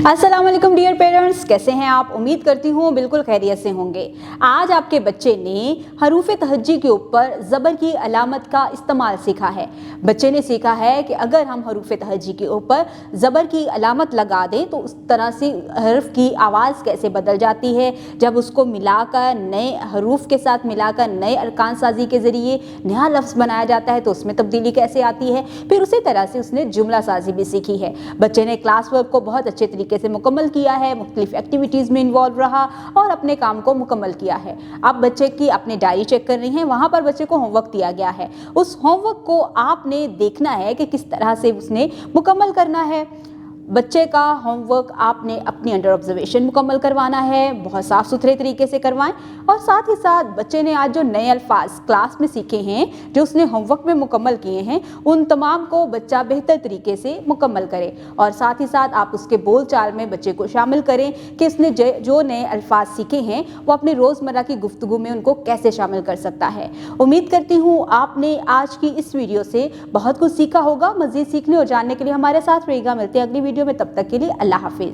अस्सलाम वालेकुम dear parents, कैसे हैं आप? उम्मीद करती हूँ बिल्कुल खैरियत से होंगे। आज आपके बच्चे ने हरूफ तहज्जी के ऊपर ज़बर की अलामत का इस्तेमाल सीखा है। बच्चे ने सीखा है कि अगर हम हरूफ तहज्जी के ऊपर ज़बर की अलामत लगा दें तो उस तरह से हर्फ की आवाज़ कैसे बदल जाती है, जब उसको मिलाकर नए हरूफ के साथ मिलाकर नए अरकान साजी के ज़रिए नया लफ्ज़ बनाया जाता है तो उसमें तब्दीली कैसे आती है। फिर उसी तरह से उसने जुमला साजी भी सीखी है। बच्चे ने क्लास वर्क को बहुत अच्छे तरीके से मुकम्मल किया है, मुख्तलिफ एक्टिविटीज़ में इन्वॉल्व रहा और अपने काम को मुकम्मल किया है। अब बच्चे की अपनी डायरी चेक कर रही हैं, वहाँ पर बच्चे को होमवर्क दिया गया है। उस होमवर्क को आपने देखना है कि किस तरह से उसने मुकम्मल करना है। बच्चे का होमवर्क आपने अपनी अंडर ऑब्जर्वेशन मुकम्मल करवाना है, बहुत साफ़ सुथरे तरीके से करवाएं। और साथ ही साथ बच्चे ने आज जो नए अल्फाज क्लास में सीखे हैं, जो उसने होमवर्क में मुकम्मल किए हैं, उन तमाम को बच्चा बेहतर तरीके से मुकम्मल करे। और साथ ही साथ आप उसके बोल चाल में बच्चे को शामिल करें कि उसने जो नए अल्फाज सीखे हैं वो अपनी रोज़मर्रा की गुफ्तगू में उनको कैसे शामिल कर सकता है। उम्मीद करती हूँ आपने आज की इस वीडियो से बहुत कुछ सीखा होगा। मज़ीद सीखने और जानने के लिए हमारे साथ रहिएगा। मिलते हैं अगली वीडियो में, तब तक के लिए अल्लाह हाफिज़।